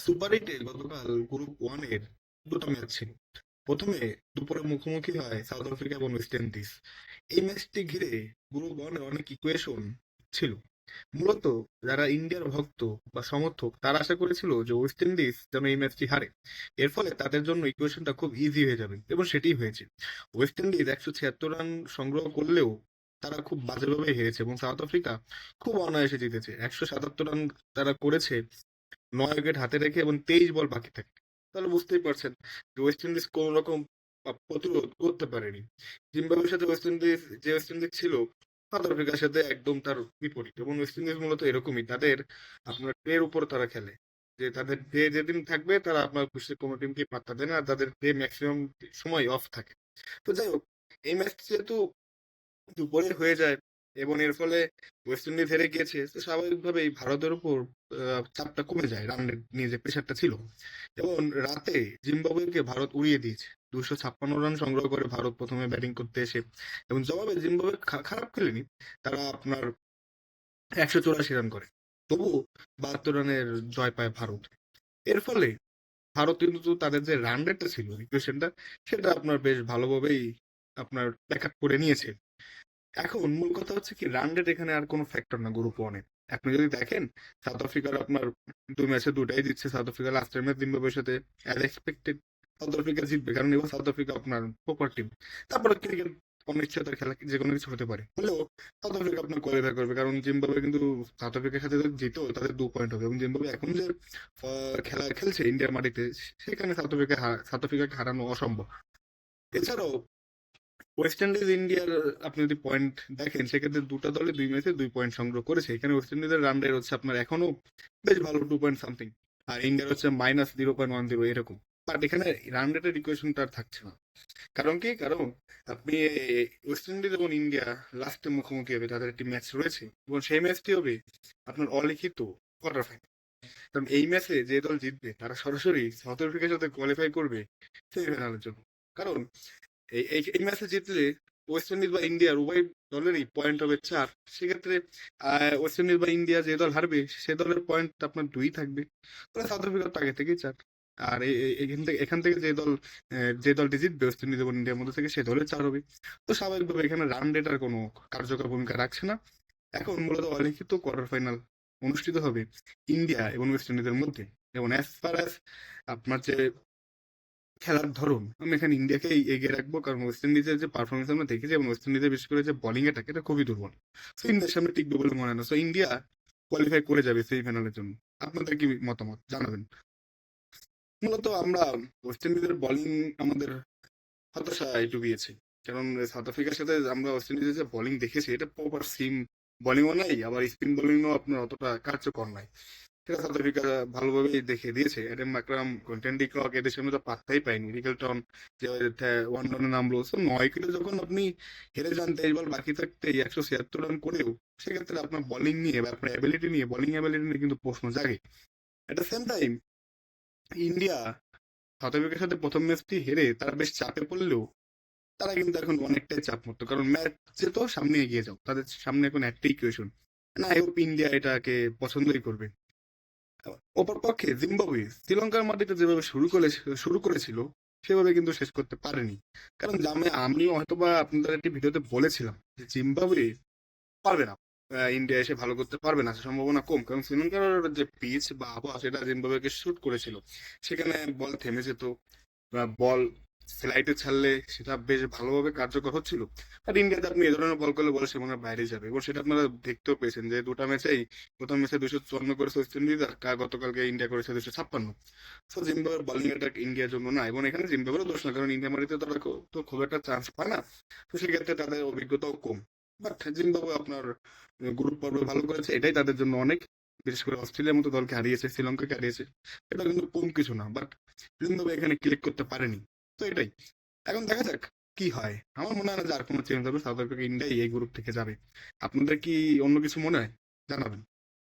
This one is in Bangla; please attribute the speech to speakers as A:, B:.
A: সুপার এইটে গতকাল গ্রুপ ওয়ানের দুটো ম্যাচ ছিল। প্রথমে দুপুরে মুখোমুখি হয় সাউথ আফ্রিকা এবং ওয়েস্ট ইন্ডিজ। এই ম্যাচটি ঘিরে গ্রুপ ওয়ানে অনেক ইকুয়েশন ছিল। মূলত যারা ইন্ডিয়ার ভক্ত বা সমর্থক তারা আশা করেছিল যে ওয়েস্ট ইন্ডিজ যেন এই ম্যাচটি হারে। এর ফলে তাদের জন্য ইকুয়েশনটা খুব ইজি হয়ে যাবে এবং সেটাই হয়েছে। ওয়েস্ট ইন্ডিজ 176 রান সংগ্রহ করলেও তারা খুব বাজেভাবে হেরেছে এবং সাউথ আফ্রিকা খুব অনায়াসে জিতেছে। 177 রান তারা করেছে 9 উইকেট হাতে রেখে এবং 23 বল বাকি থাকে। তাহলে বুঝতেই পারছেন যে ওয়েস্ট ইন্ডিজ কোন রকম প্রতিরোধ করতে পারেনি। জিম্বাবুয়ের সাথে ওয়েস্ট ইন্ডিজ ছিল সাউথ আফ্রিকার সাথে একদম তার বিপরীত। এবং ওয়েস্ট ইন্ডিজ মূলত এরকমই, তাদের আপনার ডের উপর তারা খেলে, যে তাদের ডে যেদিন থাকবে তারা আপনার বিশ্বের কোনো টিমকে পাত্তা দেয় না, আর তাদের ডে ম্যাক্সিমাম সময় অফ থাকে। তো যাই হোক, এই ম্যাচ যেহেতু দুপুরে হয়ে যায় এবং এর ফলে ওয়েস্ট ইন্ডিজ হেরে গিয়েছে, তো স্বাভাবিকভাবেই ভারতের উপর চাপটা কমে যায়, রান নিয়ে যে প্রেশারটা ছিল। এবং রাতে জিম্বাবুয়েকে ভারত উড়িয়ে দিয়েছে। 256 রান সংগ্রহ করে ভারত প্রথমে ব্যাটিং করতে এসে, এবং জবাবে জিম্বাবুয়ে খারাপ খেলেনি। তারা আপনার 184 রান করে, তবুও 72 রানের জয় পায় ভারত। এর ফলে ভারত কিন্তু তাদের যে রান রেটটা ছিল, ইকুয়েশনটা, সেটা আপনার বেশ ভালোভাবেই আপনার ব্যাক আপ করে নিয়েছে। এখন মূল কথা হচ্ছে কি, রান রেট এখানে আর কোনো ফ্যাক্টর না গ্রুপ ওয়ানে। আপনি যদি দেখেন, সাউথ আফ্রিকার আপনার দুই ম্যাচে দুটাই জিতছে। সাউথ আফ্রিকা লাস্টের ম্যাচ জিম্বাবুয়ের সাথে অ্যাজ এক্সপেক্টেড সাউথ আফ্রিকা জিতবে, কারণ এবার সাউথ আফ্রিকা আপনার প্রপার টিম। তারপরে ক্রিকেট অনিশ্চয়তার খেলা, যে কোনো কিছু হতে পারে, হলেও সাউথ আফ্রিকা আপনার কোয়ালিফাই করবে, কারণ জিম্বাবুয়ে কিন্তু সাউথ আফ্রিকার সাথে যদি জিতো তাদের 2 পয়েন্ট হবে। এবং জিম্বাবুয়ে এখন যে খেলা খেলছে ইন্ডিয়ার মাটিতে, সেখানে সাউথ আফ্রিকাকে হারানো অসম্ভব। এছাড়াও ওয়েস্ট ইন্ডিজ ইন্ডিয়ার আপনি যদি পয়েন্ট দেখেন, সেক্ষেত্রে দুটো দলে দুই ম্যাচে 2 পয়েন্ট সংগ্রহ করেছে। এখানে ওয়েস্ট ইন্ডিজের রান রেট হচ্ছে আপনার এখনো বেশ ভালো, 2 পয়েন্ট সামথিং, আর ইন্ডিয়ার হচ্ছে -0.10 এরকম। বাট এখানে রান রেটের ইকুয়েশনটা আর থাকছে না। কারণ কি, কারণ আপনি ওয়েস্ট ইন্ডিজ এবং ইন্ডিয়া লাস্টে মুখোমুখি হবে, তাদের একটি ম্যাচ রয়েছে এবং সেই ম্যাচটি হবে আপনার অলিখিত কোয়ার্টার ফাইনাল। কারণ এই ম্যাচে যে দল জিতবে তারা সরাসরি সাউথ আফ্রিকার সাথে কোয়ালিফাই করবে সেমিফাইনালের জন্য। কারণ এই এই এই ম্যাচে জিতলে ওয়েস্ট ইন্ডিজ বা ইন্ডিয়ার উভয় দলেরই পয়েন্ট হবে 4। সেক্ষেত্রে ওয়েস্ট ইন্ডিজ বা ইন্ডিয়া যে দল হারবে সে দলের পয়েন্ট আপনার 2 থাকবে। তাহলে সাউথ আফ্রিকার তো আগে থেকেই 4। আর এখান থেকে যে দলটি জিতবে ওয়েস্ট ইন্ডিজ এবং ইন্ডিয়ার মধ্যে থেকে, সে দলের 4 হবে। তো স্বাভাবিকভাবে এখানে রান রেট আর কোনো কার্যকর ভূমিকা রাখছে না। এখন মূলত অলিখিত কোয়ার্টার ফাইনাল অনুষ্ঠিত হবে ইন্ডিয়া এবং ওয়েস্ট ইন্ডিজের মধ্যে। এবং অ্যাজ ফার অ্যাজ আপনার যে খেলার ধরন, আমি এখানে ইন্ডিয়াকেই এগিয়ে রাখবো, কারণ ওয়েস্ট ইন্ডিজের যে পারফরমেন্স আমরা দেখেছি এবং ওয়েস্ট ইন্ডিজের বিশেষ করে যে বোলিং অ্যাটাক, এটা খুবই দুর্বল। সো ইন্ডিয়ার সামনে টিকবে বলে মনে হয় না। সো ইন্ডিয়া কোয়ালিফাই করে যাবে সেমিফাইনালের জন্য। আপনাদের কি মতামত জানাবেন। মূলত আমরা ওয়েস্ট ইন্ডিজের বোলিং আমাদের হতাশায় ডুবিয়েছে। কারণ সাউথ আফ্রিকার সাথে আমরা ওয়েস্ট ইন্ডিজের যে বোলিং দেখেছি, এটা প্রপার সিম বোলিংও নাই, আবার স্পিন বোলিংও আপনার অতটা কার্যকর নাই। সেটা সাউথ আফ্রিকা ভালোভাবেই দেখিয়ে দিয়েছে। Aiden Markram, Quinton de Kock এদের সামনে তো পাত্তাই পায়নি। রিকেলটন যে ওয়ান ডাউনে নামলো, সো 9 উইকেটে যখন আপনি হেরে যান 23 বল বাকি থাকতে 176 রান করেও, সেক্ষেত্রে আপনার বোলিং নিয়ে বা আপনার অ্যাবিলিটি নিয়ে, বোলিং অ্যাবিলিটি নিয়ে কিন্তু প্রশ্ন জাগে। At the same time India south আফ্রিকার সাথে প্রথম ম্যাচটি হেরে তারা বেশ চাপে পড়লেও তারা কিন্তু এখন অনেকটাই চাপমুক্ত, কারণ ম্যাচে তো সামনে এগিয়ে যাও, তাদের সামনে এখন একটাই ইকুয়েশন। না, আই হোপ ইন্ডিয়া এটাকে পছন্দই করবে। অপরপক্ষে জিম্বাবুয়ে শ্রীলঙ্কার মাটিতে যেভাবে শুরু করেছিল, সেভাবে কিন্তু শেষ করতে পারেনি। কারণ আমি হয়তোবা আপনাদের একটি ভিডিওতে বলেছিলাম যে জিম্বাবুয়ে পারবে না, ইন্ডিয়া এসে ভালো করতে পারবে না, সম্ভাবনা কম। কারণ শ্রীলঙ্কার যে পিচ বা আবহাওয়া, সেটা জিম্বাবুয়েকে শুট করেছিল। সেখানে বল থেমে যেত, বল ফ্লাইটে ছাড়লে সেটা বেশ ভালোভাবে কার্যকর হচ্ছিল। আর ইন্ডিয়াতে আপনি এ ধরনের বল করলে বল সে মনে হয় বাইরে যাবে, এবং সেটা আপনারা দেখতেও পেয়েছেন যে দুটা ম্যাচেই, প্রথম ম্যাচে 254 করেছে ওয়েস্ট ইন্ডিজ, আর গতকালকে ইন্ডিয়া করেছে 256। সো জিম্বাবুয়ের বোলিং অ্যাটাক ইন্ডিয়ার জন্য না, এবং এখানে জিম্বাবুয়েরও দোষ না, কারণ ইন্ডিয়া মাটিতে তারা তো খুব একটা চান্স পায় না। তো সেক্ষেত্রে তাদের অভিজ্ঞতাও কম। বাট জিম্বাবুয়ে আপনার গ্রুপ পর্বে ভালো করেছে, এটাই তাদের জন্য অনেক। বিশেষ করে অস্ট্রেলিয়ার মতো দলকে হারিয়েছে, শ্রীলঙ্কাকে হারিয়েছে, এটা কিন্তু কম কিছু না। বাট জিম্বাবুয়ে এখানে ক্লিক করতে পারেনি। তো এটাই, এখন দেখা যাক কি হয়। আমার মনে হয় না যে আর কোনো চেঞ্জ হবে, সাউথ আফ্রিকা ইন্ডিয়া এই গ্রুপ থেকে যাবে। আপনাদের কি অন্য কিছু মনে হয় জানাবেন।